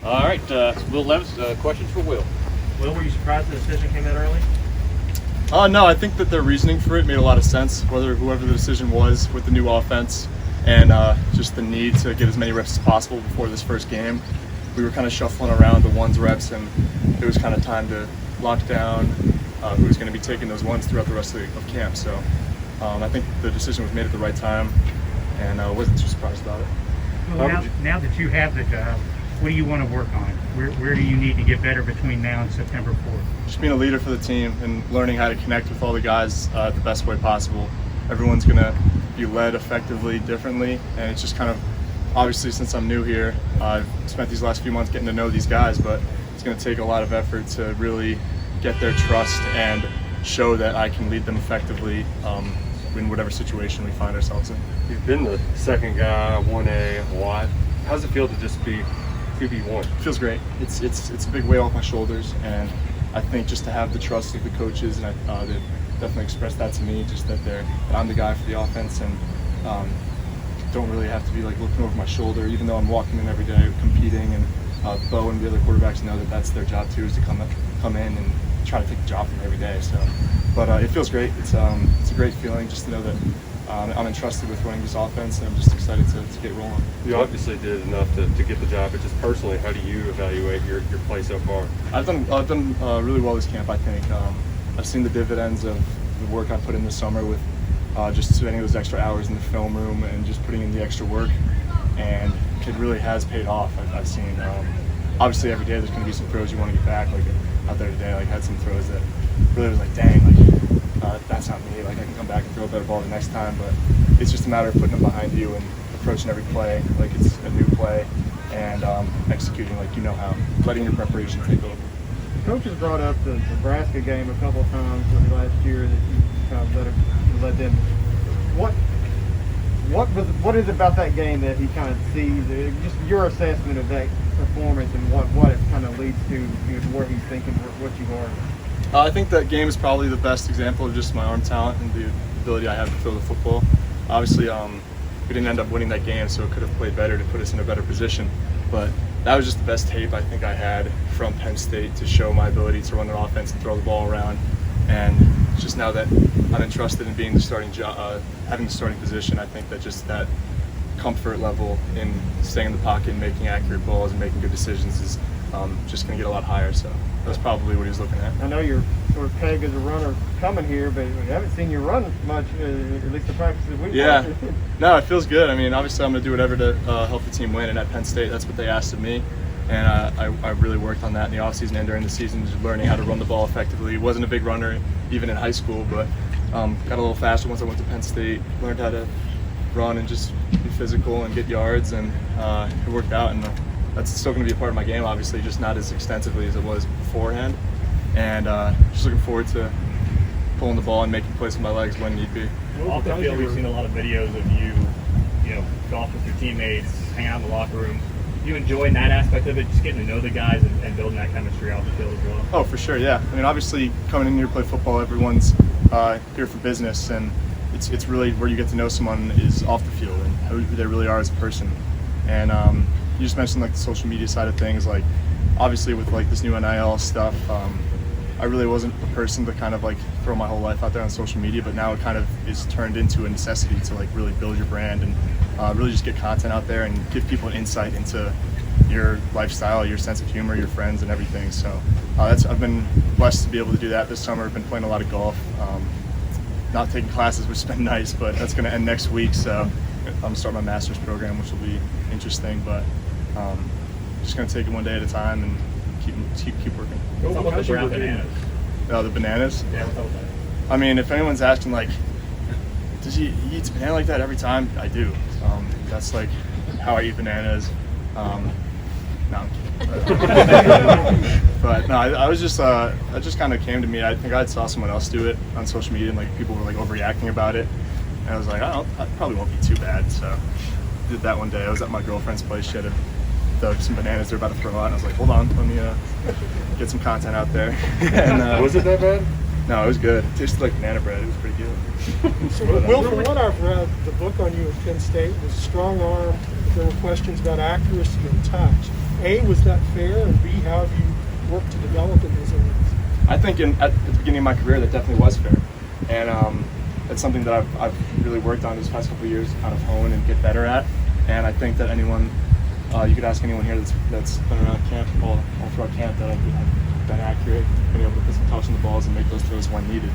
All right, Will Levis, questions for Will. Will, were you surprised the decision came that early? No, I think that their reasoning for it made a lot of sense, whoever the decision was with the new offense and just the need to get as many reps as possible before this first game. We were kind of shuffling around the ones reps, and it was kind of time to lock down who was going to be taking those ones throughout the rest of camp. So I think the decision was made at the right time, and I wasn't too surprised about it. Well, now that you have the job, what do you want to work on? Where do you need to get better between now and September 4th? Just being a leader for the team and learning how to connect with all the guys the best way possible. Everyone's going to be led effectively differently, and it's just kind of, obviously since I'm new here, I've spent these last few months getting to know these guys, but it's going to take a lot of effort to really get their trust and show that I can lead them effectively in whatever situation we find ourselves in. You've been the second guy, 1A a lot. How does it feel to just be QB1? It feels great. It's a big weight off my shoulders, and I think just to have the trust of the coaches, and they definitely expressed that to me, just that I'm the guy for the offense, and don't really have to be like looking over my shoulder, even though I'm walking in every day competing, and Bo and the other quarterbacks know that that's their job too, is to come in and try to take the job from every day. So, but it feels great. It's a great feeling just to know that I'm entrusted with running this offense, and I'm just excited to get rolling. You obviously did enough to get the job, but just personally, how do you evaluate your play so far? I've done really well this camp, I think. I've seen the dividends of the work I put in this summer with just spending those extra hours in the film room and just putting in the extra work, and it really has paid off. I've seen, obviously every day there's going to be some throws you want to get back, like out there today, like had some throws that really was like, dang, like that's not me, like I can come back and throw a better ball the next time, but it's just a matter of putting them behind you and approaching every play like it's a new play, and executing like you know how, letting your preparation take over. Coaches brought up the Nebraska game a couple of times last year that you kind of let them. What is it about that game that he kind of sees? Just your assessment of that performance and what it kind of leads to, where he's thinking, what you are. I think that game is probably the best example of just my arm talent and the ability I have to throw the football. Obviously, we didn't end up winning that game, so it could have played better to put us in a better position. But that was just the best tape I think I had from Penn State to show my ability to run their offense and throw the ball around. And just now that I'm entrusted in being the starting having the starting position, I think that just that comfort level in staying in the pocket and making accurate balls and making good decisions is just going to get a lot higher. So that's probably what he's looking at. I know you're sort of pegged as a runner coming here, but we haven't seen you run much, at least the practices we've watched. No, it feels good. I mean, obviously I'm going to do whatever to help the team win, and at Penn State, that's what they asked of me. And I really worked on that in the offseason and during the season, just learning how to run the ball effectively. Wasn't a big runner even in high school, but got a little faster once I went to Penn State, learned how to run and just be physical and get yards, and it worked out. And that's still going to be a part of my game, obviously, just not as extensively as it was beforehand. And just looking forward to pulling the ball and making plays with my legs when need be. Off the field, we've seen a lot of videos of you golf with your teammates, hang out in the locker room. Do you enjoy that aspect of it, just getting to know the guys and building that chemistry off the field as well? Oh, for sure, yeah. I mean, obviously, coming in here to play football, everyone's here for business, and it's really where you get to know someone is off the field and who they really are as a person. And you just mentioned like the social media side of things, like obviously with like this new NIL stuff, I really wasn't a person to kind of like throw my whole life out there on social media, but now it kind of is turned into a necessity to like really build your brand and really just get content out there and give people an insight into your lifestyle, your sense of humor, your friends, and everything. So I've been blessed to be able to do that this summer. I've been playing a lot of golf, not taking classes, which has been nice, but that's going to end next week. So I'm going to start my master's program, which will be interesting, but just going to take it one day at a time and keep working. What's up with the brown bananas? Oh, the bananas? Yeah, what's up with that? I mean, if anyone's asking, like, does he eat a banana like that every time? I do. That's like how I eat bananas. No, I'm kidding. But no, I was just, it just kind of came to me. I think I saw someone else do it on social media, and like people were like overreacting about it. And I was like, I probably won't be too bad. So I did that one day. I was at my girlfriend's place. She had some bananas they're about to throw out, and I was like, hold on, let me get some content out there. And, was it that bad? No, it was good. It tasted like banana bread. It was pretty good. So, Will, from what I've read, the book on you at Penn State was strong arm. There were questions about accuracy and touch. A, was that fair, and B, how have you worked to develop in those areas? I think at the beginning of my career that definitely was fair, and it's something that I've really worked on these past couple of years to kind of hone and get better at. And I think that anyone, you could ask anyone here that's been around camp all throughout camp, that I've been accurate, been able to put some touch on the balls and make those throws when needed.